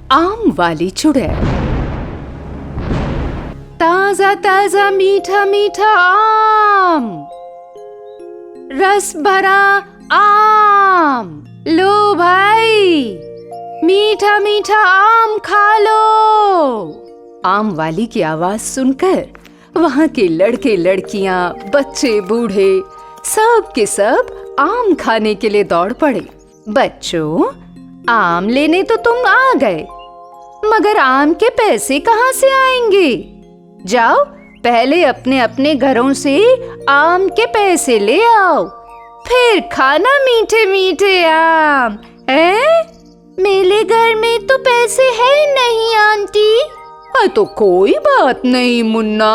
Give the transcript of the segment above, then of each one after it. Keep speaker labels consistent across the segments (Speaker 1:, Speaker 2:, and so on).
Speaker 1: आम वाली चुड़ैल। ताजा ताजा मीठा मीठा आम, रस भरा आम, लो भाई मीठा मीठा आम खा लो। आम वाली की आवाज सुनकर वहाँ के लड़के लड़कियां, बच्चे बूढ़े सब के सब आम खाने के लिए दौड़ पड़े। बच्चों, आम लेने तो तुम आ गए, मगर आम के पैसे कहाँ से आएंगे? जाओ पहले अपने अपने घरों से आम के पैसे ले आओ, फिर खाना मीठे मीठे आम। मेरे घर में तो पैसे है नहीं आंटी। तो कोई बात नहीं मुन्ना,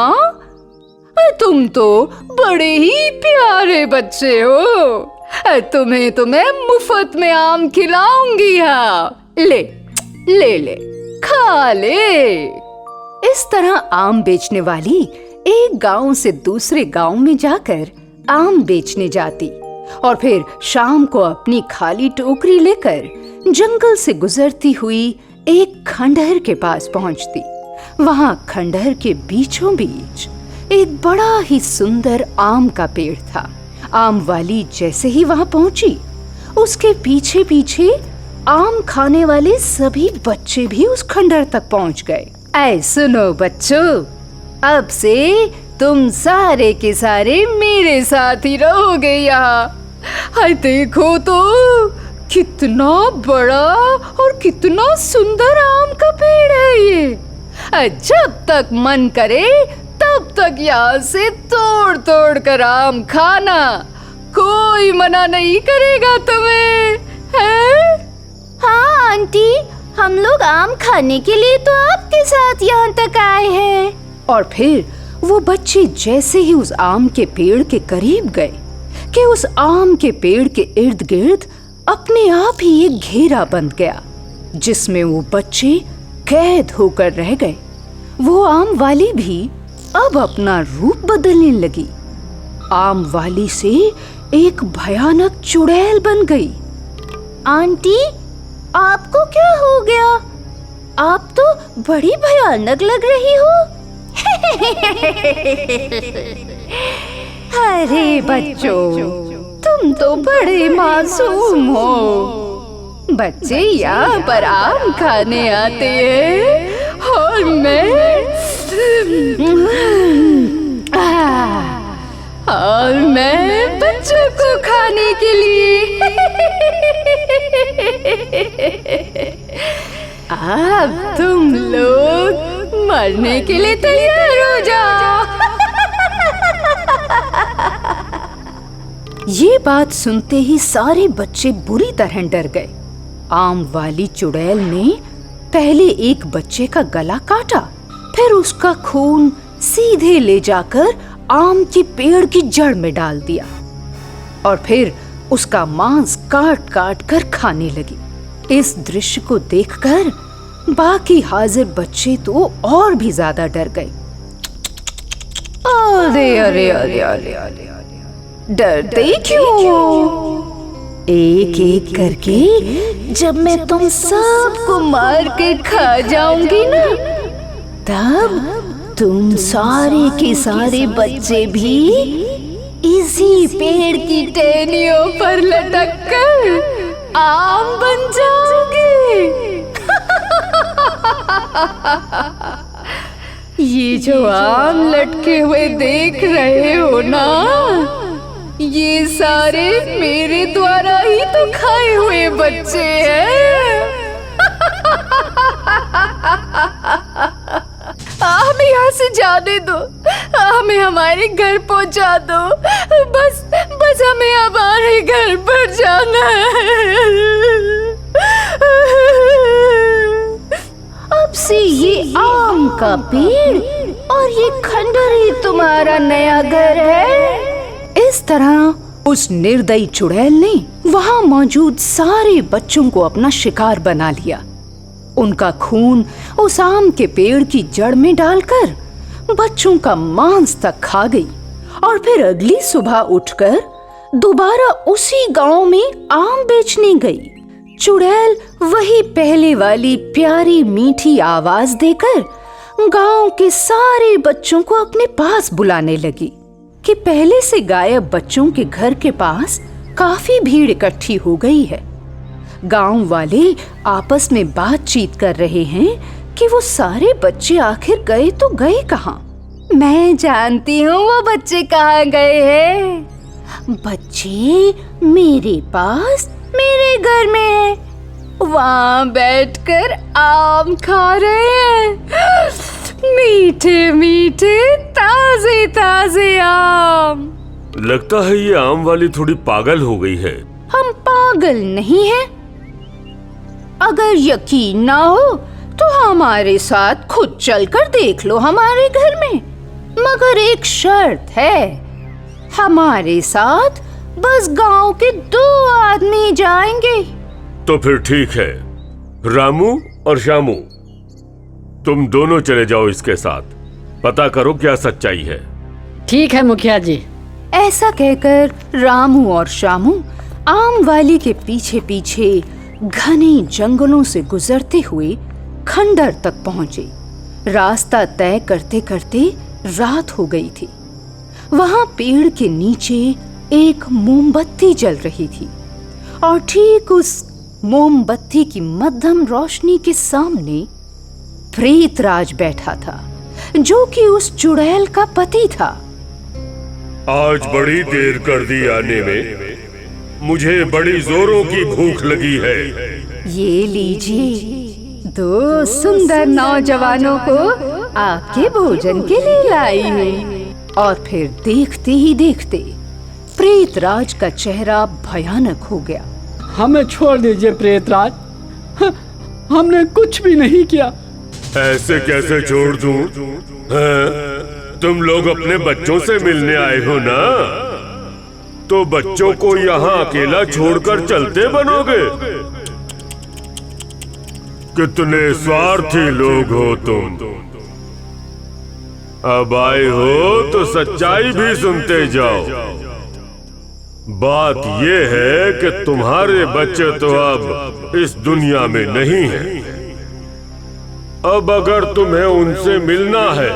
Speaker 1: तुम तो बड़े ही प्यारे बच्चे हो, तुम्हें तो मैं मुफ्त में आम खिलाऊंगी। हाँ ले ले ले, खा ले। इस तरह आम बेचने वाली एक गांव से दूसरे गांव में जाकर आम बेचने जाती और फिर शाम को अपनी खाली टोकरी लेकर जंगल से गुजरती हुई एक खंडहर के पास पहुंचती। वहां खंडहर के बीचों बीच एक बड़ा ही सुंदर आम का पेड़ था। आम वाली जैसे ही वहां पहुंची, उसके पीछे पीछे आम खाने वाले सभी बच्चे भी उस खंडहर तक पहुंच गए। ऐ सुनो बच्चों, अब से तुम सारे के सारे मेरे साथ ही रहोगे यहाँ। देखो तो कितना बड़ा और कितना सुंदर आम का पेड़ है ये। जब तक मन करे तब तक यहाँ से तोड़ तोड़ कर आम खाना, कोई मना नहीं करेगा तुम्हें, है? हाँ आंटी, हम लोग आम खाने के लिए तो आपके साथ यहाँ तक आए हैं। और फिर वो बच्चे जैसे ही उस आम के पेड़ के करीब गए कि उस आम के पेड़ के इर्द गिर्द अपने आप ही एक घेरा बन गया, जिसमें वो बच्चे कैद होकर रह गए। वो आम वाली भी अब अपना रूप बदलने लगी। आम वाली से एक भयानक चुड़ैल बन गई। आंटी, आपको क्या हो गया? आप तो बड़ी भयानक लग रही हो। अरे बच्चों, तुम तो बड़े मासूम हो। बच्चे यहाँ पर आम खाने आते हैं और मैं बच्चों को खाने के लिए अब तुम लोग मरने के लिए तैयार हो जाओ। ये बात सुनते ही सारे बच्चे बुरी तरह डर गए। आम वाली चुड़ैल ने पहले एक बच्चे का गला काटा, फिर उसका खून सीधे ले जाकर आम के पेड़ की जड़ में डाल दिया और फिर उसका मांस काट काट कर खाने लगी। इस दृश्य को देखकर बाकी हाजिर बच्चे तो और भी ज्यादा डर गए। अरे अरे अरे अरे अरे, डरते क्यों? एक एक करके जब मैं तुम सबको मार के खा जाऊंगी ना, तब तुम सारे के सारे बच्चे भी इसी पेड़ की टहनियों पर लटक कर आम बन जाओगे। ये जो आम लटके हुए देख रहे हो ना, ये सारे मेरे द्वारा ही तो खाए हुए बच्चे हैं। हमें यहाँ से जाने दो, हमें हमारे घर पहुँचा दो, बस हमें हमारे घर पर जाना है। अब से ये आम का पेड़ और ये खंडहर ही तुम्हारा नया घर है। इस तरह उस निर्दयी चुड़ैल ने वहां मौजूद सारे बच्चों को अपना शिकार बना लिया। उनका खून उस आम के पेड़ की जड़ में डालकर बच्चों का मांस तक खा गई और फिर अगली सुबह उठकर दोबारा उसी गांव में आम बेचने गई। चुड़ैल वही पहले वाली प्यारी मीठी आवाज देकर गांव के सारे बच्चों को अपने पास बुलाने लगी कि पहले से गायब बच्चों के घर के पास काफी भीड़ इकट्ठी हो गई है। गांव वाले आपस में बातचीत कर रहे हैं कि वो सारे बच्चे आखिर गए तो गए कहाँ। मैं जानती हूँ वो बच्चे कहाँ गए हैं। बच्चे मेरे पास मेरे घर में है, वहाँ बैठकर आम खा रहे हैं, मीठे मीठे ताजे ताजे आम।
Speaker 2: लगता है ये आम वाली थोड़ी पागल हो गई है।
Speaker 1: हम पागल नहीं हैं। अगर यकीन ना हो तो हमारे साथ खुद चलकर देख लो हमारे घर में, मगर एक शर्त है, हमारे साथ बस गांव के 2 आदमी जाएंगे।
Speaker 2: तो फिर ठीक है, रामू और श्यामू, तुम दोनों चले जाओ इसके साथ, पता करो क्या सच्चाई है।
Speaker 3: ठीक है मुखिया जी।
Speaker 1: ऐसा कहकर रामू और श्यामू आम वाली के पीछे पीछे घने जंगलों से गुजरते हुए खंडर तक पहुंचे। रास्ता तय करते करते रात हो गई थी। वहां पेड़ के नीचे एक मोमबत्ती जल रही थी और ठीक उस मोमबत्ती की मध्यम रोशनी के सामने प्रेतराज बैठा था, जो कि उस चुड़ैल का पति था।
Speaker 2: आज बड़ी देर कर दी आने में, मुझे बड़ी जोरों की भूख लगी है।
Speaker 1: ये लीजिए, 2 सुंदर नौजवानों को आपके भोजन के लिए लाई हूँ। और फिर देखते ही देखते प्रेतराज का चेहरा भयानक हो गया।
Speaker 3: हमें छोड़ दीजिए प्रेतराज, हमने कुछ भी नहीं किया।
Speaker 2: ऐसे कैसे छोड़ दूं? तुम लोग अपने बच्चों से मिलने आए हो ना, तो बच्चों को यहाँ अकेला छोड़कर चलते बनोगे? कितने स्वार्थी लोग हो तुम। अब आए हो तो सच्चाई भी सुनते जाओ। बात ये है कि तुम्हारे बच्चे तो अब इस दुनिया में नहीं हैं। अब अगर तुम्हें उनसे मिलना है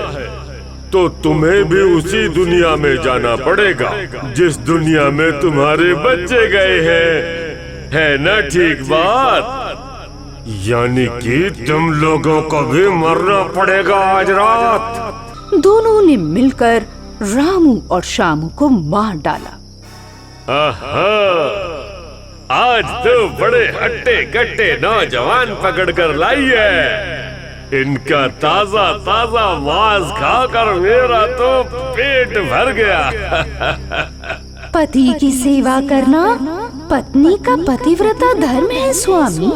Speaker 2: तो तुम्हें भी उसी दुनिया में जाना पड़ेगा जिस दुनिया में तुम्हारे बच्चे गए हैं। है ना ठीक बात? यानी कि तुम लोगों को भी मरना पड़ेगा आज रात।
Speaker 1: दोनों ने मिलकर रामू और श्यामू को मार डाला।
Speaker 2: आज तो बड़े हट्टे कट्टे नौजवान पकड़ कर लाई है। इनका ताजा ताजा मांस खाकर मेरा तो पेट भर गया।
Speaker 1: पति की सेवा करना पत्नी का पतिव्रता धर्म है स्वामी।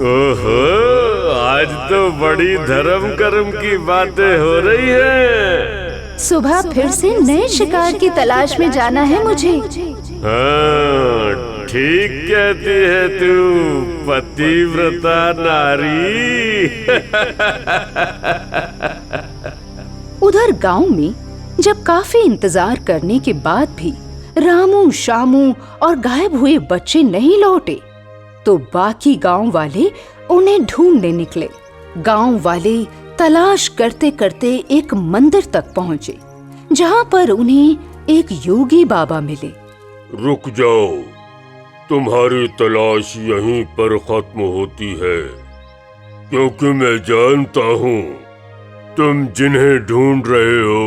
Speaker 2: ओहो, आज तो बड़ी धर्म कर्म की बातें हो रही है।
Speaker 1: सुबह फिर से नए शिकार की तलाश में जाना है मुझे।
Speaker 2: हाँ, ठीक कहती है तू पतिव्रता नारी।
Speaker 1: उधर गांव में जब काफी इंतजार करने के बाद भी रामू, श्यामू और गायब हुए बच्चे नहीं लौटे, तो बाकी गांव वाले उन्हें ढूंढने निकले। गांव वाले तलाश करते करते एक मंदिर तक पहुंचे, जहां पर उन्हें एक योगी बाबा मिले।
Speaker 2: रुक जाओ, तुम्हारी तलाश यहीं पर खत्म होती है, क्योंकि मैं जानता हूँ तुम जिन्हें ढूंढ रहे हो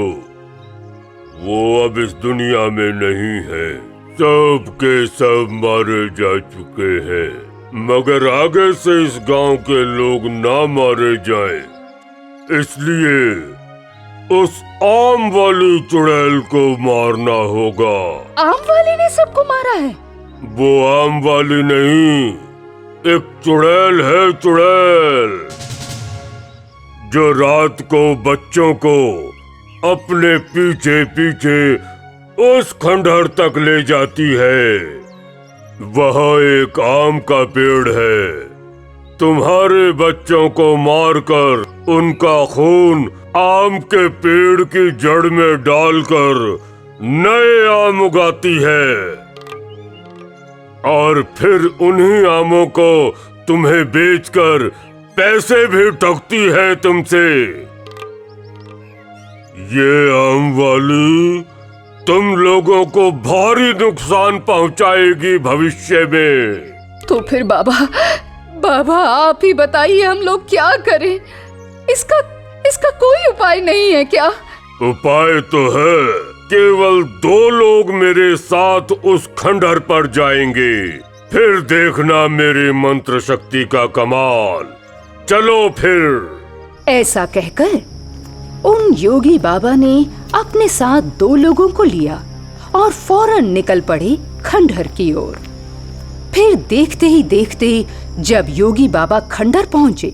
Speaker 2: वो अब इस दुनिया में नहीं है। सब के सब मारे जा चुके हैं, मगर आगे से इस गांव के लोग ना मारे जाएं, इसलिए उस आम वाली चुड़ैल को मारना होगा।
Speaker 1: आम वाली ने सबको मारा है?
Speaker 2: वो आम वाली नहीं, एक चुड़ैल है, चुड़ैल, जो रात को बच्चों को अपने पीछे पीछे उस खंडहर तक ले जाती है। वहाँ एक आम का पेड़ है। तुम्हारे बच्चों को मारकर उनका खून आम के पेड़ की जड़ में डालकर नए आम उगाती है। और फिर उन्हीं आमों को तुम्हें बेचकर पैसे भी ठगती है तुमसे। ये आम वाली तुम लोगों को भारी नुकसान पहुंचाएगी भविष्य में।
Speaker 1: तो फिर बाबा आप ही बताइए हम लोग क्या करें? इसका कोई उपाय नहीं है क्या?
Speaker 2: उपाय तो है, केवल 2 लोग मेरे साथ उस खंडहर पर जाएंगे, फिर देखना मेरी मंत्र शक्ति का कमाल। चलो फिर।
Speaker 1: ऐसा कहकर उन योगी बाबा ने अपने साथ 2 लोगों को लिया और फौरन निकल पड़े खंडहर की ओर। फिर देखते ही देखते जब योगी बाबा खंडहर पहुंचे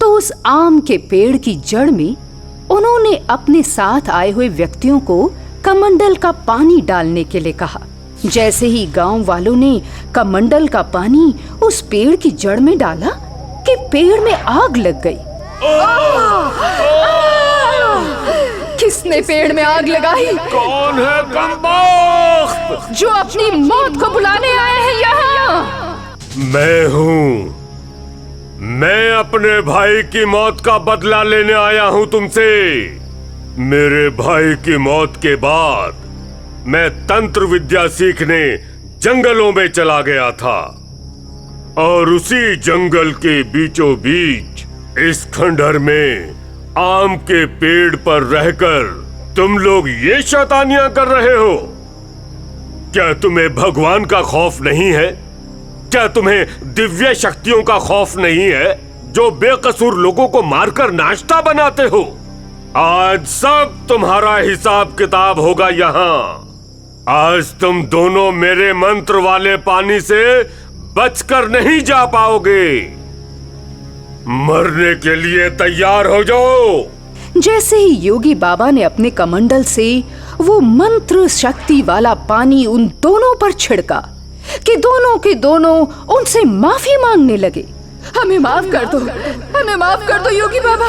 Speaker 1: तो उस आम के पेड़ की जड़ में उन्होंने अपने साथ आए हुए व्यक्तियों को कमंडल का पानी डालने के लिए कहा। जैसे ही गांव वालों ने कमंडल का पानी उस पेड़ की जड़ में डाला कि पेड़ में आग लग गई। किसने पेड़ में आग लगाई?
Speaker 2: कौन है कमबख्त
Speaker 1: जो अपनी मौत को बुलाने आए हैं यहाँ?
Speaker 2: मैं हूँ। मैं अपने भाई की मौत का बदला लेने आया हूँ तुमसे। मेरे भाई की मौत के बाद मैं तंत्र विद्या सीखने जंगलों में चला गया था और उसी जंगल के बीचों बीच इस खंडहर में आम के पेड़ पर रहकर तुम लोग ये शैतानियां कर रहे हो। क्या तुम्हें भगवान का खौफ नहीं है? क्या तुम्हें दिव्य शक्तियों का खौफ नहीं है जो बेकसूर लोगों को मारकर नाश्ता बनाते हो? आज सब तुम्हारा हिसाब किताब होगा यहाँ। आज तुम दोनों मेरे मंत्र वाले पानी से बचकर नहीं जा पाओगे। मरने के लिए तैयार हो जाओ।
Speaker 1: जैसे ही योगी बाबा ने अपने कमंडल से वो मंत्र शक्ति वाला पानी उन दोनों पर छिड़का कि दोनों के दोनों उनसे माफी मांगने लगे। हमें माफ कर दो, हमें माफ कर दो योगी बाबा।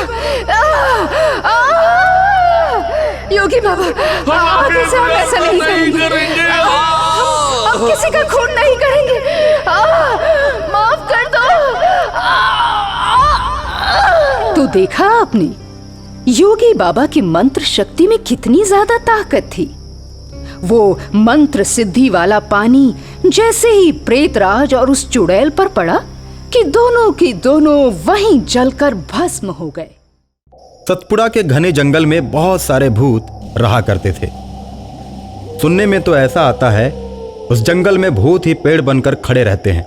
Speaker 1: योगी बाबा, आगे से हम ऐसा नहीं करेंगे। हम किसी का खून नहीं करेंगे। माफ कर दो। तो देखा आपने योगी बाबा की मंत्र शक्ति में कितनी ज्यादा ताकत थी। वो मंत्र सिद्धि वाला पानी जैसे ही प्रेतराज और उस चुड़ैल पर पड़ा कि दोनों की दोनों वहीं जलकर भस्म हो गए।
Speaker 4: सतपुड़ा के घने जंगल में बहुत सारे भूत रहा करते थे। सुनने में तो ऐसा आता है उस जंगल में भूत ही पेड़ बनकर खड़े रहते हैं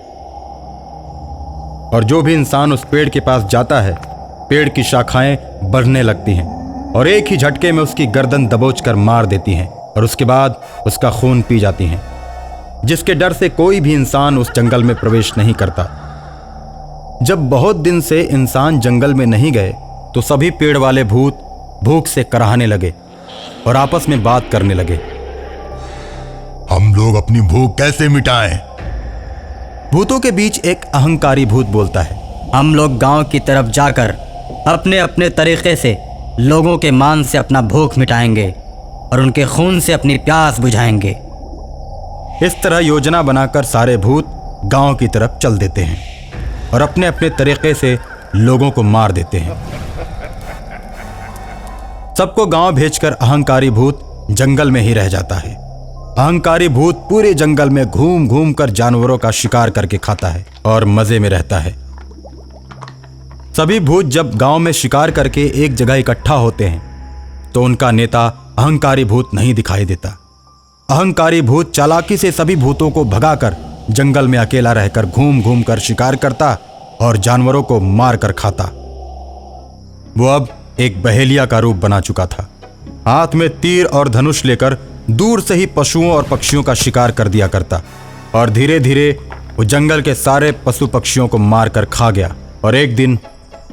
Speaker 4: और जो भी इंसान उस पेड़ के पास जाता है पेड़ की शाखाएं बढ़ने लगती हैं और एक ही झटके में उसकी गर्दन दबोचकर मार देती हैं और उसके बाद उसका खून पी जाती हैं, जिसके डर से कोई भी इंसान उस जंगल में प्रवेश नहीं करता। जब बहुत दिन से इंसान जंगल में नहीं गए तो सभी पेड़ वाले भूत भूख से कराहने लगे और आपस में बात करने लगे।
Speaker 5: हम लोग अपनी भूख कैसे मिटाएं?
Speaker 4: भूतों के बीच एक अहंकारी भूत बोलता है,
Speaker 6: हम लोग गांव की तरफ जाकर अपने अपने तरीके से लोगों के मान से अपना भूख मिटाएंगे और उनके खून से अपनी प्यास बुझाएंगे।
Speaker 4: इस तरह योजना बनाकर सारे भूत गांव की तरफ चल देते हैं और अपने अपने तरीके से लोगों को मार देते हैं। सबको गांव भेजकर अहंकारी भूत जंगल में ही रह जाता है। अहंकारी भूत पूरे जंगल में घूम घूम कर जानवरों का शिकार करके खाता है और मजे में रहता है। सभी भूत जब गांव में शिकार करके एक जगह इकट्ठा होते हैं तो उनका नेता अहंकारी भूत नहीं दिखाई देता। अहंकारी भूत चालाकी से सभी भूतों को भगाकर जंगल में अकेला रहकर घूम घूम कर शिकार करता और जानवरों को मार कर खाता। वो अब एक बहेलिया का रूप बना चुका था। हाथ में तीर और धनुष लेकर दूर से ही पशुओं और पक्षियों का शिकार कर दिया करता और धीरे धीरे वो जंगल के सारे पशु पक्षियों को मार कर खा गया और एक दिन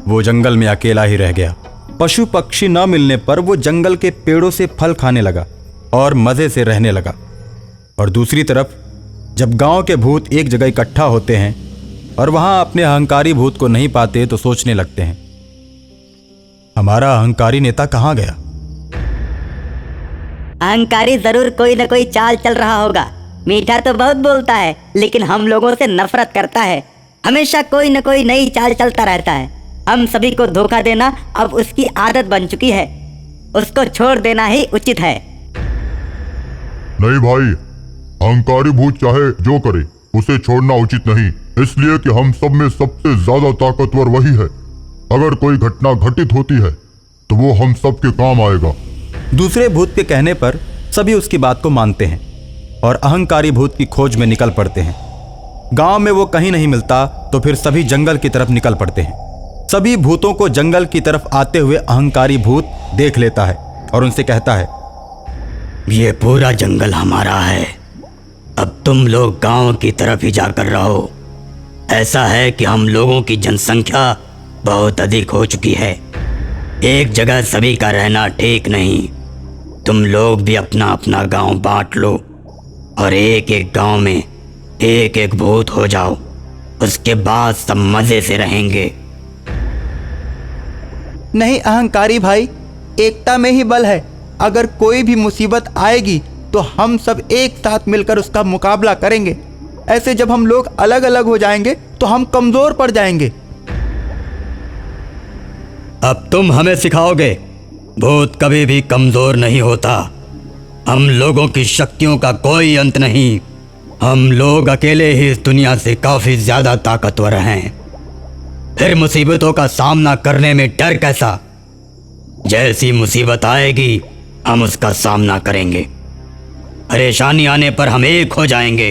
Speaker 4: वो जंगल में अकेला ही रह गया। पशु पक्षी न मिलने पर वो जंगल के पेड़ों से फल खाने लगा और मजे से रहने लगा। और दूसरी तरफ जब गांव के भूत एक जगह इकट्ठा होते हैं और वहां अपने अहंकारी भूत को नहीं पाते तो सोचने लगते हैं, हमारा अहंकारी नेता कहां गया?
Speaker 7: अहंकारी जरूर कोई न कोई चाल चल रहा होगा मीठा तो बहुत बोलता है, लेकिन हम लोगों से नफरत करता है। हमेशा कोई न कोई नई चाल चलता रहता है। हम सभी को धोखा देना अब उसकी आदत बन चुकी है। उसको छोड़ देना ही उचित है।
Speaker 5: नहीं भाई, अहंकारी भूत चाहे जो करे, उसे छोड़ना उचित नहीं, इसलिए कि हम सब में सबसे ज्यादा ताकतवर वही है। अगर कोई घटना घटित होती है तो वो हम सब के काम आएगा।
Speaker 4: दूसरे भूत के कहने पर सभी उसकी बात को मानते हैं और अहंकारी भूत की खोज में निकल पड़ते हैं। गांव में वो कहीं नहीं मिलता तो फिर सभी जंगल की तरफ निकल पड़ते हैं। सभी भूतों को जंगल की तरफ आते हुए अहंकारी भूत देख लेता है और उनसे कहता है,
Speaker 6: ये पूरा जंगल हमारा है, अब तुम लोग गांव की तरफ ही जाकर रहो। ऐसा है कि हम लोगों की जनसंख्या बहुत अधिक हो चुकी है, एक जगह सभी का रहना ठीक नहीं। तुम लोग भी अपना अपना गांव बांट लो और एक एक गांव में एक एक भूत हो जाओ, उसके बाद सब मजे से रहेंगे।
Speaker 8: नहीं अहंकारी भाई, एकता में ही बल है। अगर कोई भी मुसीबत आएगी तो हम सब एक साथ मिलकर उसका मुकाबला करेंगे। ऐसे जब हम लोग अलग अलग हो जाएंगे तो हम कमजोर पड़ जाएंगे।
Speaker 6: अब तुम हमें सिखाओगे, भूत कभी भी कमजोर नहीं होता। हम लोगों की शक्तियों का कोई अंत नहीं। हम लोग अकेले ही इस दुनिया से काफी ज्यादा ताकतवर हैं। फिर मुसीबतों का सामना करने में डर कैसा? जैसी मुसीबत आएगी हम उसका सामना करेंगे। परेशानी आने पर हम एक हो जाएंगे।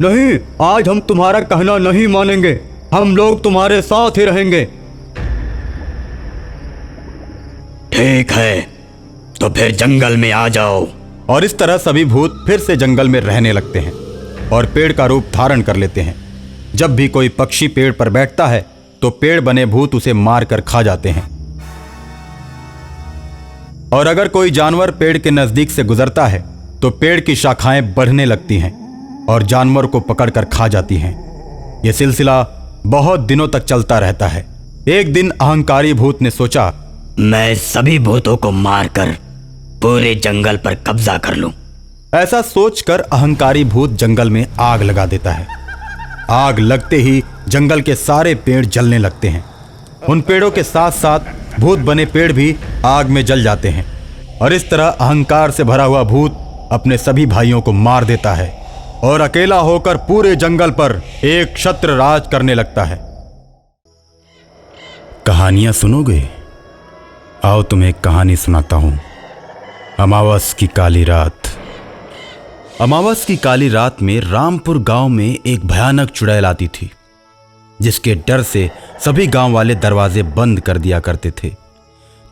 Speaker 3: नहीं, आज हम तुम्हारा कहना नहीं मानेंगे। हम लोग तुम्हारे साथ ही रहेंगे।
Speaker 6: ठीक है, तो फिर जंगल में आ जाओ।
Speaker 4: और इस तरह सभी भूत फिर से जंगल में रहने लगते हैं और पेड़ का रूप धारण कर लेते हैं। जब भी कोई पक्षी पेड़ पर बैठता है तो पेड़ बने भूत उसे मार कर खा जाते हैं। और अगर कोई जानवर पेड़ के नजदीक से गुजरता है तो पेड़ की शाखाएं बढ़ने लगती हैं और जानवर को पकड़कर खा जाती हैं। यह सिलसिला बहुत दिनों तक चलता रहता है। एक दिन अहंकारी भूत ने सोचा,
Speaker 6: मैं सभी भूतों को मारकर पूरे जंगल पर कब्जा कर लूं।
Speaker 4: ऐसा सोचकर अहंकारी भूत जंगल में आग लगा देता है। आग लगते ही जंगल के सारे पेड़ जलने लगते हैं। उन पेड़ों के साथ साथ भूत बने पेड़ भी आग में जल जाते हैं और इस तरह अहंकार से भरा हुआ भूत अपने सभी भाइयों को मार देता है और अकेला होकर पूरे जंगल पर एक क्षत्र राज करने लगता है। कहानियां सुनोगे? आओ तुम्हें एक कहानी सुनाता हूं। अमावस की काली रात। अमावस की काली रात में रामपुर गांव में एक भयानक चुड़ैल आती थी, जिसके डर से सभी गांव वाले दरवाजे बंद कर दिया करते थे।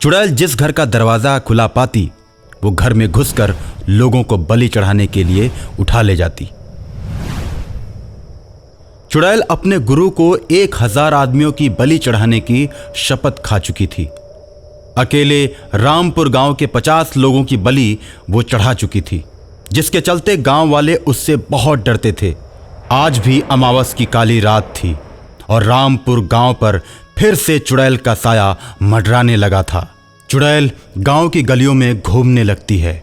Speaker 4: चुड़ैल जिस घर का दरवाजा खुला पाती वो घर में घुसकर लोगों को बलि चढ़ाने के लिए उठा ले जाती। चुड़ैल अपने गुरु को 1000 आदमियों की बलि चढ़ाने की शपथ खा चुकी थी। अकेले रामपुर गांव के 50 लोगों की बलि वो चढ़ा चुकी थी, जिसके चलते गांव वाले उससे बहुत डरते थे। आज भी अमावस की काली रात थी और रामपुर गांव पर फिर से चुड़ैल का साया मंडराने लगा था। चुड़ैल गांव की गलियों में घूमने लगती है,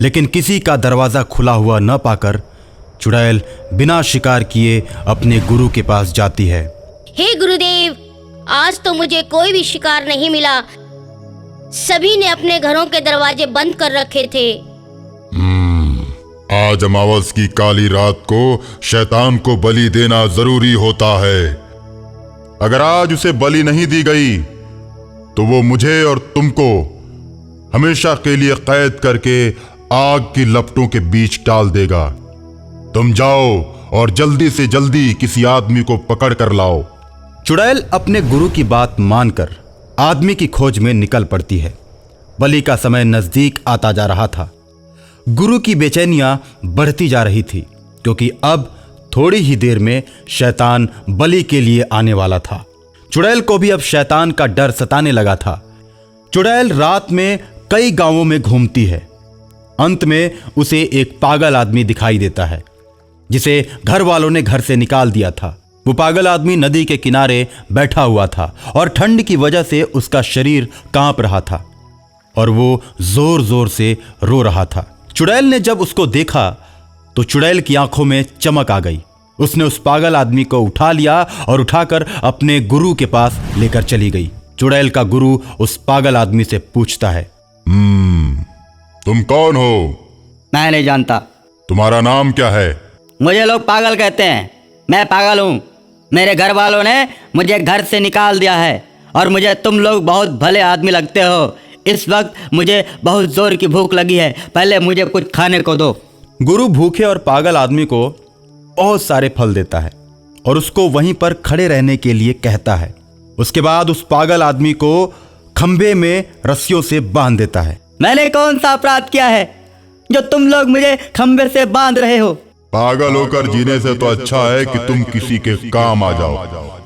Speaker 4: लेकिन किसी का दरवाजा खुला हुआ न पाकर चुड़ैल बिना शिकार किए अपने गुरु के पास जाती है।
Speaker 9: हे गुरुदेव, आज तो मुझे कोई भी शिकार नहीं मिला। सभी ने अपने घरों के दरवाजे बंद कर रखे थे।
Speaker 5: आज अमावस की काली रात को शैतान को बलि देना जरूरी होता है। अगर आज उसे बलि नहीं दी गई तो वो मुझे और तुमको हमेशा के लिए कैद करके आग की लपटों के बीच डाल देगा। तुम जाओ और जल्दी से जल्दी किसी आदमी को पकड़ कर लाओ।
Speaker 4: चुड़ैल अपने गुरु की बात मानकर आदमी की खोज में निकल पड़ती है। बलि का समय नजदीक आता जा रहा था। गुरु की बेचैनियां बढ़ती जा रही थी, क्योंकि अब थोड़ी ही देर में शैतान बलि के लिए आने वाला था। चुड़ैल को भी अब शैतान का डर सताने लगा था। चुड़ैल रात में कई गांवों में घूमती है। अंत में उसे एक पागल आदमी दिखाई देता है, जिसे घर वालों ने घर से निकाल दिया था। वो पागल आदमी नदी के किनारे बैठा हुआ था और ठंड की वजह से उसका शरीर कांप रहा था। और वो जोर जोर से रो रहा था। चुड़ैल ने जब उसको देखा तो चुड़ैल की आंखों में चमक आ गई। उसने उस पागल आदमी को उठा लिया और उठाकर अपने गुरु के पास लेकर चली गई। चुड़ैल का गुरु उस पागल आदमी से पूछता है,
Speaker 5: तुम कौन हो?
Speaker 6: मैं नहीं जानता।
Speaker 5: तुम्हारा नाम क्या है?
Speaker 6: मुझे लोग पागल कहते हैं। मैं पागल हूँ। मेरे घर वालों ने मुझे घर से निकाल दिया है और मुझे तुम लोग बहुत भले आदमी लगते हो। इस वक्त मुझे बहुत जोर की भूख लगी है, पहले मुझे कुछ खाने को दो।
Speaker 4: गुरु भूखे और पागल आदमी को बहुत सारे फल देता है और उसको वहीं पर खड़े रहने के लिए कहता है। उसके बाद उस पागल आदमी को खंबे में रस्सियों से बांध देता है।
Speaker 6: मैंने कौन सा अपराध किया है जो तुम लोग मुझे खंबे से बांध रहे हो?
Speaker 5: पागल होकर जीने से तो अच्छा है कि तुम किसी के काम आ जाओ,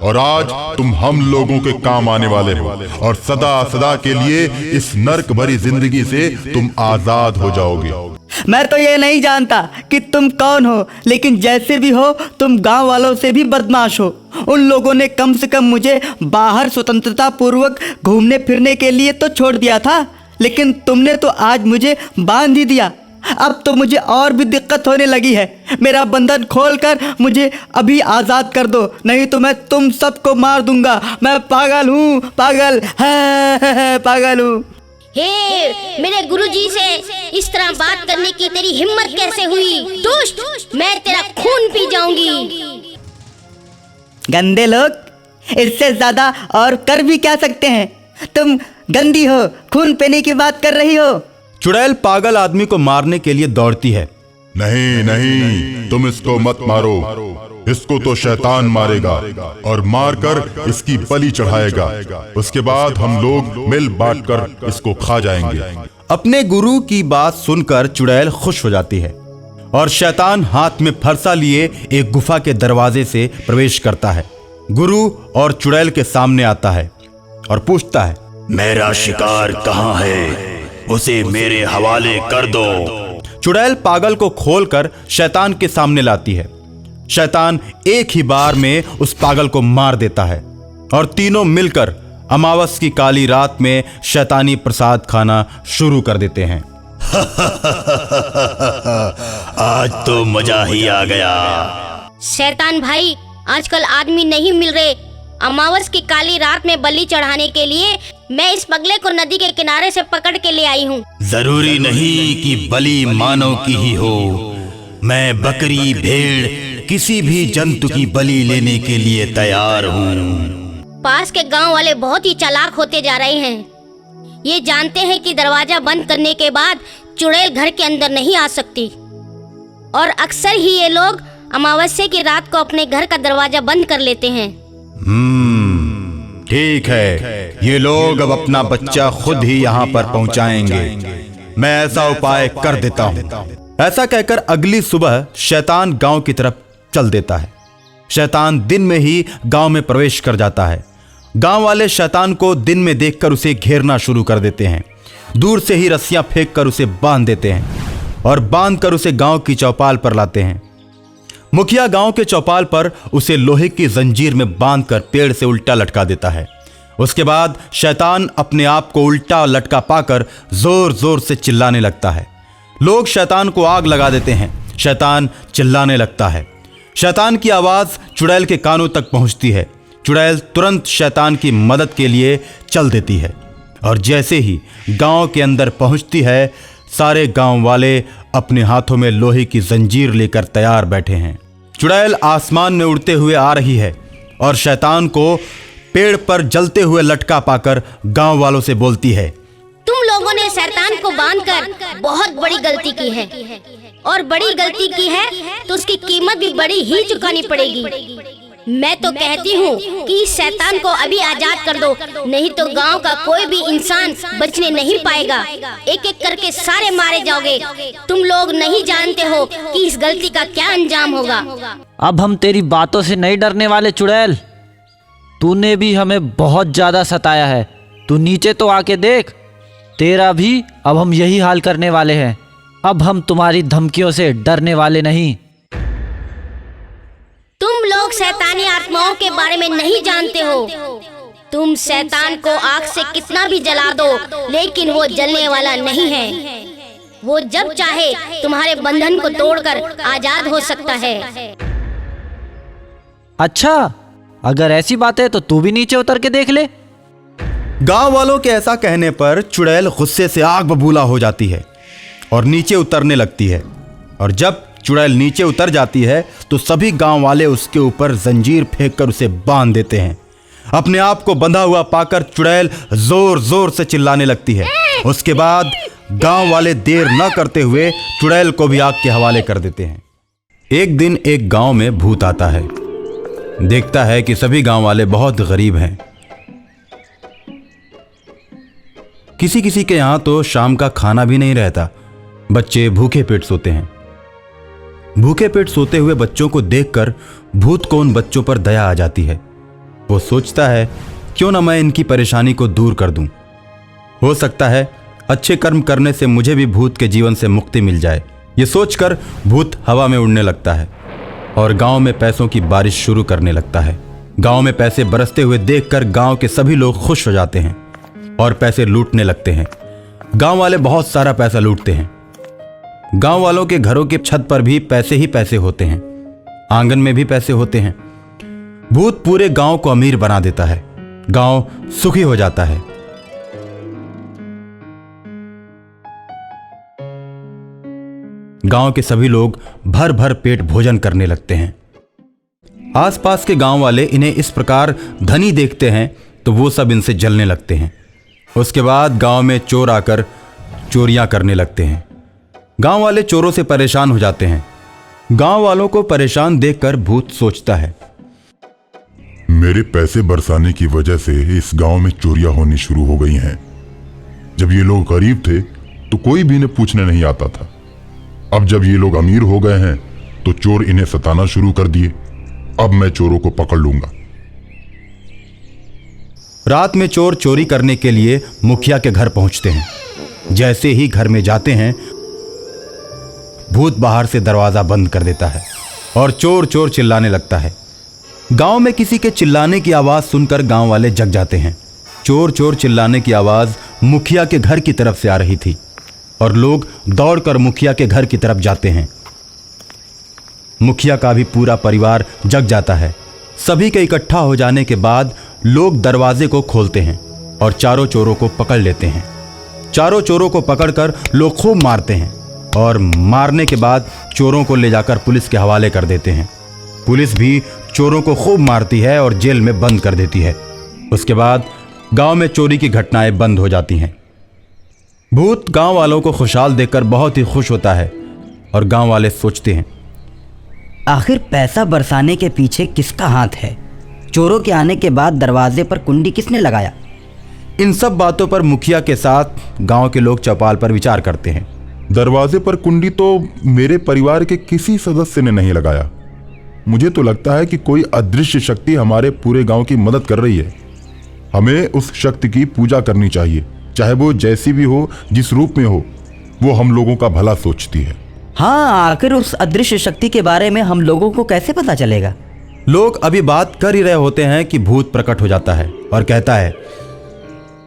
Speaker 5: और आज तुम हम लोगों के काम आने वाले हो और सदा सदा के लिए इस नर्क भरी जिंदगी से तुम आजाद हो जाओगे।
Speaker 6: मैं तो ये नहीं जानता कि तुम कौन हो, लेकिन जैसे भी हो तुम गांव वालों से भी बदमाश हो। उन लोगों ने कम से कम मुझे बाहर स्वतंत्रता पूर्वक घूमने फिरने के लिए तो छोड़ दिया था, लेकिन तुमने तो आज मुझे बांध ही दिया। अब तो मुझे और भी दिक्कत होने लगी है। मेरा बंधन खोलकर मुझे अभी आज़ाद कर दो, नहीं तो मैं तुम सबको मार दूंगा। मैं पागल हूँ, पागल है, पागल हूँ।
Speaker 9: हे, मेरे गुरुजी से इस तरह बात करने की तेरी हिम्मत कैसे हुई? दुष्ट, मैं तेरा खून पी जाऊंगी।
Speaker 6: गंदे लोग, इससे ज्यादा और कर भी क्या सकते हैं? तुम गंदी हो, खून पीने की बात कर रही हो।
Speaker 4: चुड़ैल पागल आदमी को मारने के लिए दौड़ती है।
Speaker 5: नहीं नहीं, तुम इसको मत मारो, इसको तो शैतान मारेगा और मारकर इसकी बलि चढ़ाएगा। उसके बाद हम लोग मिल बांटकर इसको खा जाएंगे।
Speaker 4: अपने गुरु की बात सुनकर चुड़ैल खुश हो जाती है और शैतान हाथ में फरसा लिए एक गुफा के दरवाजे से प्रवेश करता है। गुरु और चुड़ैल के सामने आता है और पूछता है,
Speaker 10: मेरा शिकार कहाँ है? उसे मेरे हवाले कर दो।
Speaker 4: चुड़ैल पागल को खोलकर शैतान के सामने लाती है। शैतान एक ही बार में उस पागल को मार देता है और तीनों मिलकर अमावस की काली रात में शैतानी प्रसाद खाना शुरू कर देते हैं।
Speaker 10: आज तो मजा ही आ गया।
Speaker 9: शैतान भाई, आजकल आदमी नहीं मिल रहे। अमावस की काली रात में बलि चढ़ाने के लिए मैं इस पगले को नदी के किनारे से पकड़ के ले आई हूँ।
Speaker 10: जरूरी नहीं कि बलि मानव की ही हो। मैं बकरी, भेड़, किसी भी जंतु की बलि लेने के लिए तैयार हूँ।
Speaker 9: पास के गांव वाले बहुत ही चालाक होते जा रहे हैं। ये जानते हैं कि दरवाजा बंद करने के बाद चुड़ैल घर के अंदर नहीं आ सकती, और अक्सर ही ये लोग अमावस्या की रात को अपने घर का दरवाजा बंद कर लेते हैं।
Speaker 4: ठीक है, ये लोग अब अपना बच्चा खुद ही यहाँ पर पहुँचाएंगे। मैं ऐसा उपाय कर देता हूँ। ऐसा कहकर अगली सुबह शैतान गांव की तरफ चल देता है। शैतान दिन में ही गांव में प्रवेश कर जाता है। गांव वाले शैतान को दिन में देखकर उसे घेरना शुरू कर देते हैं। दूर से ही रस्सियां फेंक कर उसे बांध देते हैं और बांधकर उसे गांव की चौपाल पर लाते हैं। मुखिया गांव के चौपाल पर उसे लोहे की जंजीर में बांधकर पेड़ से उल्टा लटका देता है। उसके बाद शैतान अपने आप को उल्टा लटका पाकर जोर जोर से चिल्लाने लगता है। लोग शैतान को आग लगा देते हैं। शैतान चिल्लाने लगता है। शैतान की आवाज चुड़ैल के कानों तक पहुंचती है। चुड़ैल तुरंत शैतान की मदद के लिए चल देती है और जैसे ही गांव के अंदर पहुंचती है, सारे गांव वाले अपने हाथों में लोहे की जंजीर लेकर तैयार बैठे हैं। चुड़ैल आसमान में उड़ते हुए आ रही है और शैतान को पेड़ पर जलते हुए लटका पाकर गांव वालों से बोलती है,
Speaker 9: तुम लोगों ने शैतान को बांधकर बहुत बड़ी गलती की है, और बड़ी गलती की है तो उसकी कीमत भी बड़ी ही चुकानी पड़ेगी। मैं तो कहती हूँ कि इस शैतान को अभी आजाद कर दो, नहीं तो गांव का कोई भी इंसान बचने नहीं पाएगा। एक एक करके सारे मारे जाओगे। तुम लोग नहीं जानते हो कि इस गलती का क्या अंजाम होगा।
Speaker 11: अब हम तेरी बातों से नहीं डरने वाले चुड़ैल। तूने भी हमें बहुत ज्यादा सताया है। तू नीचे तो आके देख, तेरा भी अब हम यही हाल करने वाले हैं। अब हम तुम्हारी धमकियों से डरने वाले नहीं।
Speaker 9: तुम लोग शैतानी आत्माओं के बारे में नहीं जानते हो। तुम शैतान को आग से कितना भी जला दो, लेकिन वो जलने वाला नहीं है। वो जब चाहे तुम्हारे बंधन को तोड़कर आजाद हो सकता है।
Speaker 11: अच्छा, अगर ऐसी बात है तो तू भी नीचे उतर के देख ले।
Speaker 4: गांव वालों के ऐसा कहने पर चुड़ैल गुस्से से आग बबूला हो जाती है और नीचे उतरने लगती है। और जब चुड़ैल नीचे उतर जाती है तो सभी गांव वाले उसके ऊपर जंजीर फेंककर उसे बांध देते हैं। अपने आप को बंधा हुआ पाकर चुड़ैल जोर जोर से चिल्लाने लगती है। उसके बाद गांव वाले देर न करते हुए चुड़ैल को भी आग के हवाले कर देते हैं। एक दिन एक गांव में भूत आता है। देखता है कि सभी गांव वाले बहुत गरीब हैं। किसी किसी के यहां तो शाम का खाना भी नहीं रहता। बच्चे भूखे पेट सोते हैं। भूखे पेट सोते हुए बच्चों को देखकर भूत को उन बच्चों पर दया आ जाती है। वो सोचता है क्यों ना मैं इनकी परेशानी को दूर कर दूं। हो सकता है अच्छे कर्म करने से मुझे भी भूत के जीवन से मुक्ति मिल जाए। ये सोचकर भूत हवा में उड़ने लगता है और गांव में पैसों की बारिश शुरू करने लगता है। गांव में पैसे बरसते हुए देखकर गांव के सभी लोग खुश हो जाते हैं और पैसे लूटने लगते हैं। गांव वाले बहुत सारा पैसा लूटते हैं। गांव वालों के घरों के छत पर भी पैसे ही पैसे होते हैं, आंगन में भी पैसे होते हैं। भूत पूरे गांव को अमीर बना देता है। गांव सुखी हो जाता है। गांव के सभी लोग भर भर पेट भोजन करने लगते हैं। आसपास के गांव वाले इन्हें इस प्रकार धनी देखते हैं तो वो सब इनसे जलने लगते हैं। उसके बाद गांव में चोर आकर चोरियां करने लगते हैं। गांव वाले चोरों से परेशान हो जाते हैं। गांव वालों को परेशान देखकर भूत सोचता है,
Speaker 5: मेरे पैसे बरसाने की वजह से इस गांव में चोरियां होनी शुरू हो गई हैं। जब ये लोग गरीब थे तो कोई भी इन्हें पूछने नहीं आता था। अब जब ये लोग अमीर हो गए हैं तो चोर इन्हें सताना शुरू कर दिए। अब मैं चोरों को पकड़ लूंगा।
Speaker 4: रात में चोर चोरी करने के लिए मुखिया के घर पहुंचते हैं। जैसे ही घर में जाते हैं भूत बाहर से दरवाजा बंद कर देता है और चोर चोर चिल्लाने लगता है। गांव में किसी के चिल्लाने की आवाज सुनकर गांव वाले जग जाते हैं। चोर चोर चिल्लाने की आवाज मुखिया के घर की तरफ से आ रही थी और लोग दौड़कर मुखिया के घर की तरफ जाते हैं। मुखिया का भी पूरा परिवार जग जाता है। सभी के इकट्ठा हो जाने के बाद लोग दरवाजे को खोलते हैं और चारों चोरों को पकड़ लेते हैं। चारों चोरों को पकड़कर लोग खूब मारते हैं और मारने के बाद चोरों को ले जाकर पुलिस के हवाले कर देते हैं। पुलिस भी चोरों को खूब मारती है और जेल में बंद कर देती है। उसके बाद गांव में चोरी की घटनाएं बंद हो जाती हैं। भूत गांव वालों को खुशहाल देखकर बहुत ही खुश होता है और गांव वाले सोचते हैं,
Speaker 7: आखिर पैसा बरसाने के पीछे किसका हाथ है? चोरों के आने के बाद दरवाजे पर कुंडी किसने लगाया?
Speaker 4: इन सब बातों पर मुखिया के साथ गांव के लोग चौपाल पर विचार करते हैं।
Speaker 5: दरवाजे पर कुंडी तो मेरे परिवार के किसी सदस्य ने नहीं लगाया। मुझे तो लगता है कि कोई अदृश्य शक्ति हमारे पूरे गांव की मदद कर रही है। हमें उस शक्ति की पूजा करनी चाहिए, चाहे वो जैसी भी हो, जिस रूप में हो। वो हम लोगों का भला सोचती है।
Speaker 7: हाँ, आखिर उस अदृश्य शक्ति के बारे में हम लोगों को कैसे पता चलेगा?
Speaker 4: लोग अभी बात कर ही रहे होते हैं कि भूत प्रकट हो जाता है और कहता है,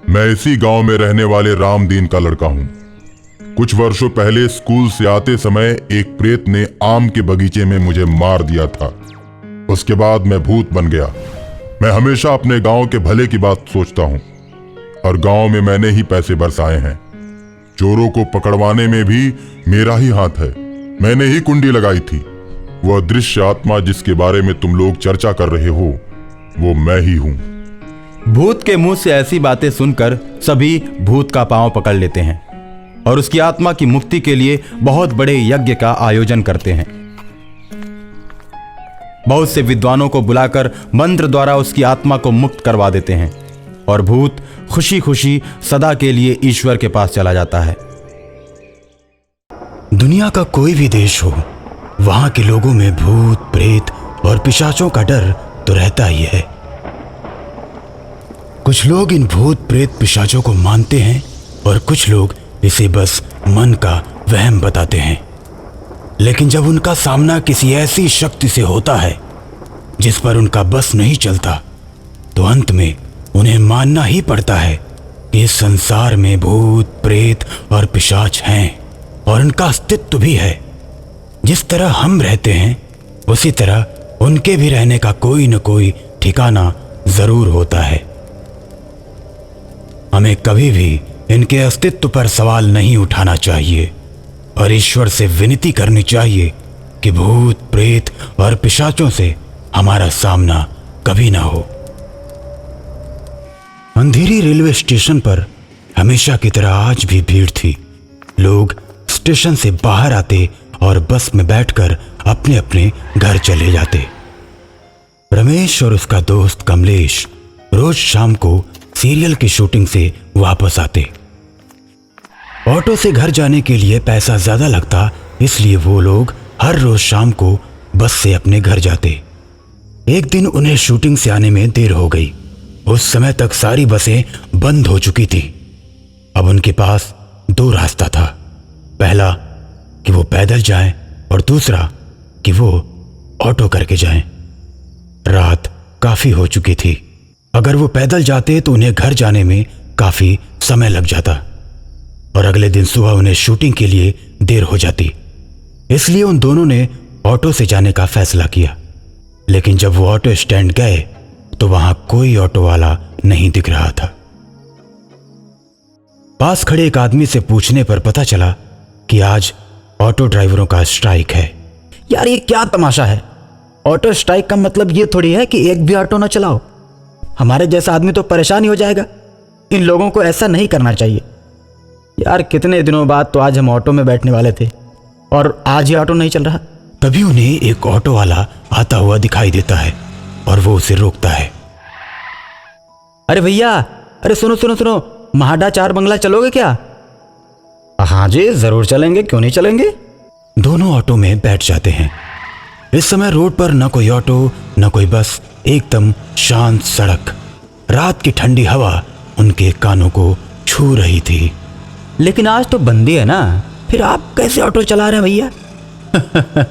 Speaker 5: मैं इसी गांव में रहने वाले रामदीन का लड़का हूं। कुछ वर्षों पहले स्कूल से आते समय एक प्रेत ने आम के बगीचे में मुझे मार दिया था। उसके बाद मैं भूत बन गया। मैं हमेशा अपने गांव के भले की बात सोचता हूं और गांव में मैंने ही पैसे बरसाए हैं। चोरों को पकड़वाने में भी मेरा ही हाथ है। मैंने ही कुंडी लगाई थी। वो अदृश्य आत्मा जिसके बारे में तुम लोग चर्चा कर रहे हो, वो मैं ही हूं।
Speaker 4: भूत के मुंह से ऐसी बातें सुनकर सभी भूत का पांव पकड़ लेते हैं और उसकी आत्मा की मुक्ति के लिए बहुत बड़े यज्ञ का आयोजन करते हैं। बहुत से विद्वानों को बुलाकर मंत्र द्वारा उसकी आत्मा को मुक्त करवा देते हैं और भूत खुशी खुशी सदा के लिए ईश्वर के पास चला जाता है।
Speaker 10: दुनिया का कोई भी देश हो, वहां के लोगों में भूत, प्रेत और पिशाचों का डर तो रहता ही है। कुछ लोग इन भूत, प्रेत, पिशाचों को मानते हैं और कुछ लोग इसे बस मन का वहम बताते हैं। लेकिन जब उनका सामना किसी ऐसी शक्ति से होता है जिस पर उनका बस नहीं चलता, तो अंत में उन्हें मानना ही पड़ता है कि इस संसार में भूत, प्रेत और पिशाच हैं और उनका अस्तित्व भी है। जिस तरह हम रहते हैं उसी तरह उनके भी रहने का कोई न कोई ठिकाना जरूर होता है। हमें कभी भी इनके अस्तित्व पर सवाल नहीं उठाना चाहिए और ईश्वर से विनती करनी चाहिए कि भूत, प्रेत और पिशाचों से हमारा सामना कभी ना हो। अंधेरी रेलवे स्टेशन पर हमेशा की तरह आज भी भीड़ थी। लोग स्टेशन से बाहर आते और बस में बैठकर अपने अपने घर चले जाते। रमेश और उसका दोस्त कमलेश रोज शाम को सीरियल की शूटिंग से वापस आते। ऑटो से घर जाने के लिए पैसा ज्यादा लगता, इसलिए वो लोग हर रोज शाम को बस से अपने घर जाते। एक दिन उन्हें शूटिंग से आने में देर हो गई। उस समय तक सारी बसें बंद हो चुकी थी। अब उनके पास दो रास्ता था, पहला कि वो पैदल जाएं और दूसरा कि वो ऑटो करके जाएं। रात काफी हो चुकी थी। अगर वो पैदल जाते तो उन्हें घर जाने में काफी समय लग जाता और अगले दिन सुबह उन्हें शूटिंग के लिए देर हो जाती। इसलिए उन दोनों ने ऑटो से जाने का फैसला किया। लेकिन जब वो ऑटो स्टैंड गए तो वहां कोई ऑटो वाला नहीं दिख रहा था। पास खड़े एक आदमी से पूछने पर पता चला कि आज ऑटो ड्राइवरों का स्ट्राइक है।
Speaker 11: यार ये क्या तमाशा है? ऑटो स्ट्राइक का मतलब ये थोड़ी है कि एक भी ऑटो ना चलाओ। हमारे जैसा आदमी तो परेशान ही हो जाएगा। इन लोगों को ऐसा नहीं करना चाहिए। यार कितने दिनों बाद तो आज हम ऑटो में बैठने वाले थे और आज ही ऑटो नहीं चल रहा।
Speaker 10: तभी उन्हें एक ऑटो वाला आता हुआ दिखाई देता है और वो उसे रोकता है।
Speaker 11: अरे भैया, अरे सुनो सुनो सुनो, महाडा 4 बंगला चलोगे क्या? हाँ जी जरूर चलेंगे, क्यों नहीं चलेंगे।
Speaker 10: दोनों ऑटो में बैठ जाते हैं। इस समय रोड पर न कोई ऑटो न कोई बस, एकदम शांत सड़क। रात की ठंडी हवा उनके कानों को छू रही थी।
Speaker 11: लेकिन आज तो बंदी है ना, फिर आप कैसे ऑटो चला रहे हैं भैया?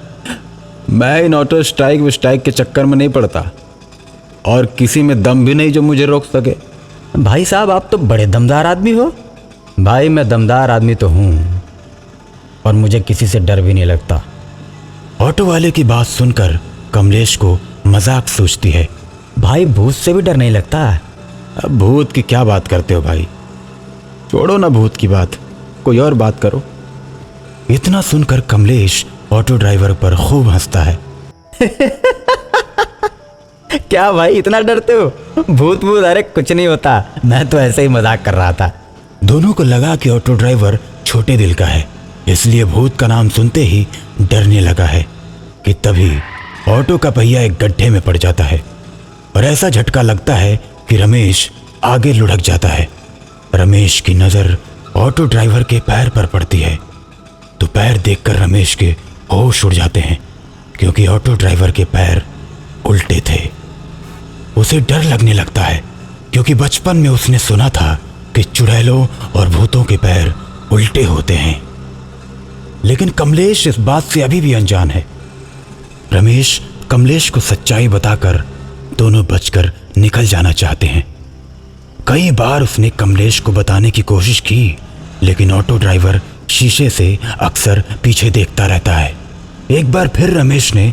Speaker 4: मैं इन ऑटो स्ट्राइक के चक्कर में नहीं पड़ता और किसी में दम भी नहीं जो मुझे रोक सके।
Speaker 11: भाई साहब आप तो बड़े दमदार आदमी हो।
Speaker 4: भाई मैं दमदार आदमी तो हूँ और मुझे किसी से डर भी नहीं लगता।
Speaker 10: ऑटो वाले की बात सुनकर कमलेश को मजाक सोचती है।
Speaker 11: भाई भूत से भी डर नहीं लगता?
Speaker 4: अब भूत की क्या बात करते हो भाई, छोड़ो ना भूत की बात, कोई और बात करो।
Speaker 10: इतना सुनकर कमलेश ऑटो ड्राइवर पर खूब हंसता है।
Speaker 11: क्या भाई इतना डरते हो? भूत भूत अरे कुछ नहीं होता, मैं तो ऐसे ही मजाक कर रहा था।
Speaker 10: दोनों को लगा कि ऑटो ड्राइवर छोटे दिल का है, इसलिए भूत का नाम सुनते ही डरने लगा है कि तभी ऑटो का पहिया एक गड्ढे में पड़ जाता है और ऐसा झटका लगता है कि रमेश आगे लुढ़क जाता है। रमेश की नजर ऑटो ड्राइवर के पैर पर पड़ती है तो पैर देखकर रमेश के होश उड़ जाते हैं, क्योंकि ऑटो ड्राइवर के पैर उल्टे थे। उसे डर लगने लगता है क्योंकि बचपन में उसने सुना था कि चुड़ैलों और भूतों के पैर उल्टे होते हैं। लेकिन कमलेश इस बात से अभी भी अनजान है। रमेश कमलेश को सच्चाई बताकर दोनों बचकर निकल जाना चाहते हैं। कई बार उसने कमलेश को बताने की कोशिश की, लेकिन ऑटो ड्राइवर शीशे से अक्सर पीछे देखता रहता है। एक बार फिर रमेश ने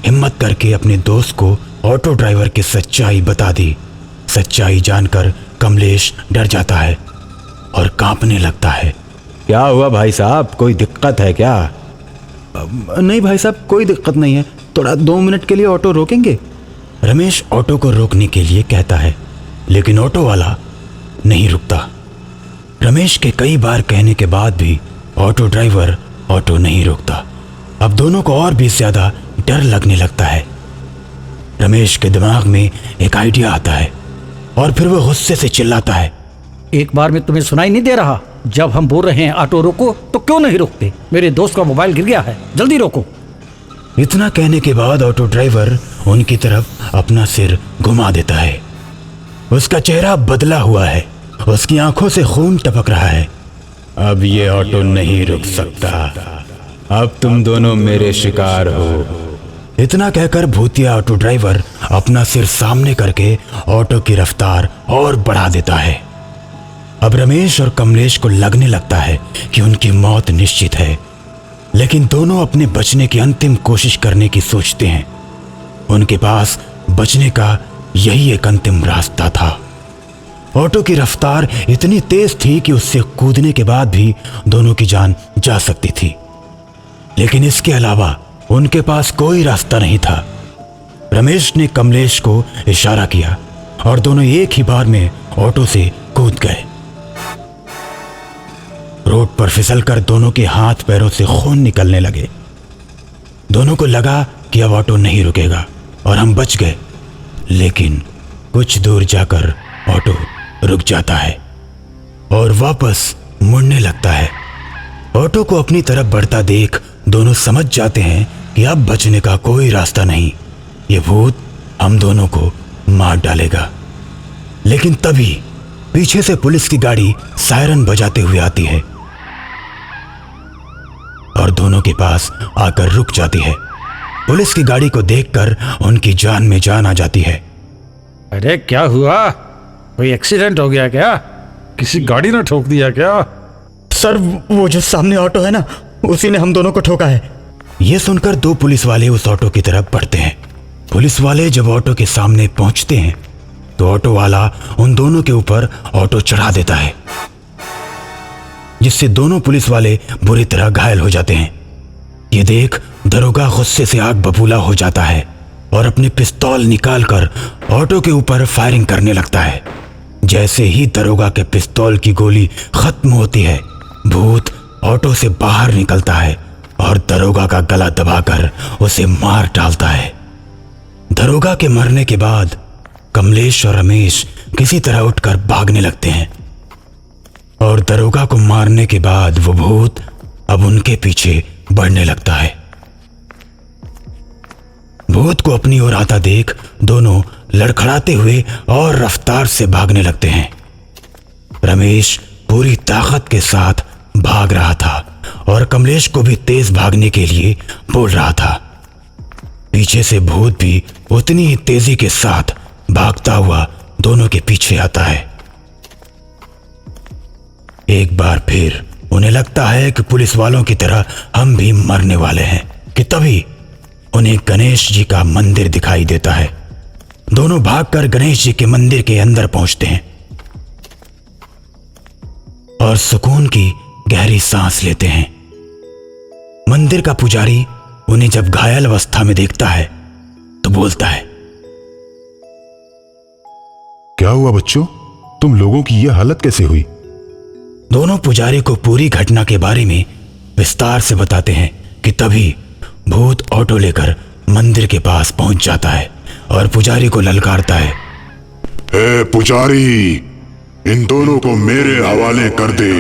Speaker 10: हिम्मत करके अपने दोस्त को ऑटो ड्राइवर की सच्चाई बता दी। सच्चाई जानकर कमलेश डर जाता है और कांपने लगता है।
Speaker 4: क्या हुआ भाई साहब, कोई दिक्कत है क्या?
Speaker 11: नहीं भाई साहब कोई दिक्कत नहीं है, थोड़ा 2 मिनट के लिए ऑटो रोकेंगे?
Speaker 10: रमेश ऑटो को रोकने के लिए कहता है, लेकिन ऑटो वाला नहीं रुकता। रमेश के कई बार कहने के बाद भी ऑटो ड्राइवर ऑटो नहीं रोकता। अब दोनों को और भी ज्यादा डर लगने लगता है। रमेश के दिमाग में एक आइडिया आता है और फिर वो गुस्से से चिल्लाता है,
Speaker 12: एक बार में तुम्हें सुनाई नहीं दे रहा? जब हम बोल रहे हैं ऑटो रोको तो क्यों नहीं रोकते? मेरे दोस्त का मोबाइल गिर गया है, जल्दी रोको।
Speaker 10: इतना कहने के बाद ऑटो ड्राइवर उनकी तरफ अपना सिर घुमा देता है। उसका चेहरा बदला हुआ है, उसकी आंखों से खून टपक रहा है।
Speaker 4: अब ये ऑटो नहीं रुक सकता, अब तुम दोनों मेरे शिकार हो।
Speaker 10: इतना कहकर भूतिया ऑटो ड्राइवर अपना सिर सामने करके ऑटो की रफ्तार और बढ़ा देता है। अब रमेश और कमलेश को लगने लगता है कि उनकी मौत निश्चित है, लेकिन दोनों अपने बचने की अंतिम कोशिश करने की सोचते हैं। उनके पास बचने का यही एक अंतिम रास्ता था। ऑटो की रफ्तार इतनी तेज थी कि उससे कूदने के बाद भी दोनों की जान जा सकती थी, लेकिन इसके अलावा उनके पास कोई रास्ता नहीं था। रमेश ने कमलेश को इशारा किया और दोनों एक ही बार में ऑटो से कूद गए। रोड पर फिसलकर दोनों के हाथ पैरों से खून निकलने लगे। दोनों को लगा कि अब ऑटो नहीं रुकेगा और हम बच गए, लेकिन कुछ दूर जाकर ऑटो रुक जाता है और वापस मुड़ने लगता है। ऑटो को अपनी तरफ बढ़ता देख दोनों समझ जाते हैं कि अब बचने का कोई रास्ता नहीं, ये भूत हम दोनों को मार डालेगा। लेकिन तभी पीछे से पुलिस की गाड़ी सायरन बजाते हुए आती है और दोनों के पास आकर रुक जाती है। पुलिस की गाड़ी को देखकर उनकी जान में जान आ जाती है।
Speaker 12: अरे क्या हुआ? कोई एक्सीडेंट हो गया क्या? किसी गाड़ी ने ठोक दिया क्या?
Speaker 3: सर, वो जो सामने ऑटो है ना, उसी ने हम दोनों को ठोका है।
Speaker 10: यह सुनकर दो पुलिस वाले उस ऑटो की तरफ बढ़ते हैं। पुलिस वाले जब ऑटो के सामने पहुंचते हैं तो ऑटो वाला उन दोनों के ऊपर ऑटो चढ़ा देता है, जिससे दोनों पुलिस वाले बुरी तरह घायल हो जाते हैं। ये देख दरोगा गुस्से से आग बबूला हो जाता है और अपनी पिस्तौल निकालकर ऑटो के ऊपर फायरिंग करने लगता है। जैसे ही दरोगा के पिस्तौल की गोली खत्म होती है, भूत ऑटो से बाहर निकलता है और दरोगा का गला दबाकर उसे मार डालता है। दरोगा के मरने के बाद कमलेश और रमेश किसी तरह उठकर भागने लगते हैं और दरोगा को मारने के बाद वो भूत अब उनके पीछे बढ़ने लगता है। भूत को अपनी ओर आता देख दोनों लड़खड़ाते हुए और रफ्तार से भागने लगते हैं। रमेश पूरी ताकत के साथ भाग रहा था और कमलेश को भी तेज भागने के लिए बोल रहा था। पीछे से भूत भी उतनी ही तेजी के साथ भागता हुआ दोनों के पीछे आता है। एक बार फिर उन्हें लगता है कि पुलिस वालों की तरह हम भी मरने वाले हैं कि तभी उन्हें गणेश जी का मंदिर दिखाई देता है। दोनों भागकर गणेश जी के मंदिर के अंदर पहुंचते हैं और सुकून की गहरी सांस लेते हैं। मंदिर का पुजारी उन्हें जब घायल अवस्था में देखता है तो बोलता है,
Speaker 5: क्या हुआ बच्चों, तुम लोगों की यह हालत कैसे हुई?
Speaker 10: दोनों पुजारी को पूरी घटना के बारे में विस्तार से बताते हैं कि तभी भूत ऑटो लेकर मंदिर के पास पहुंच जाता है और पुजारी को ललकारता है,
Speaker 5: ए पुजारी, इन दोनों को मेरे हवाले कर दे,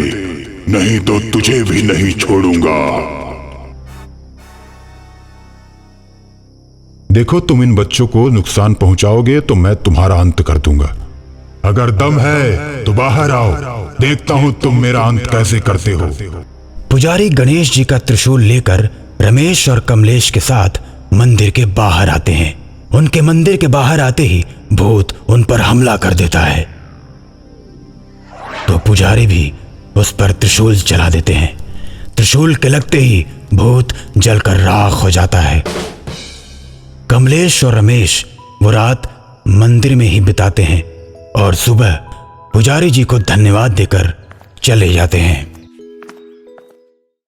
Speaker 5: नहीं तो तुझे भी नहीं छोड़ूंगा। देखो, तुम इन बच्चों को नुकसान पहुंचाओगे तो मैं तुम्हारा अंत कर दूंगा। अगर दम है तो बाहर आओ, देखता हूं तुम मेरा अंत कैसे करते हो।
Speaker 10: पुजारी गणेश जी का त्रिशूल लेकर रमेश और कमलेश के साथ मंदिर के बाहर आते हैं। उनके मंदिर के बाहर आते ही भूत उन पर हमला कर देता है तो पुजारी भी उस पर त्रिशूल चला देते हैं। त्रिशूल के लगते ही भूत जलकर राख हो जाता है। कमलेश और रमेश वो रात मंदिर में ही बिताते हैं और सुबह पुजारी जी को धन्यवाद देकर चले जाते हैं।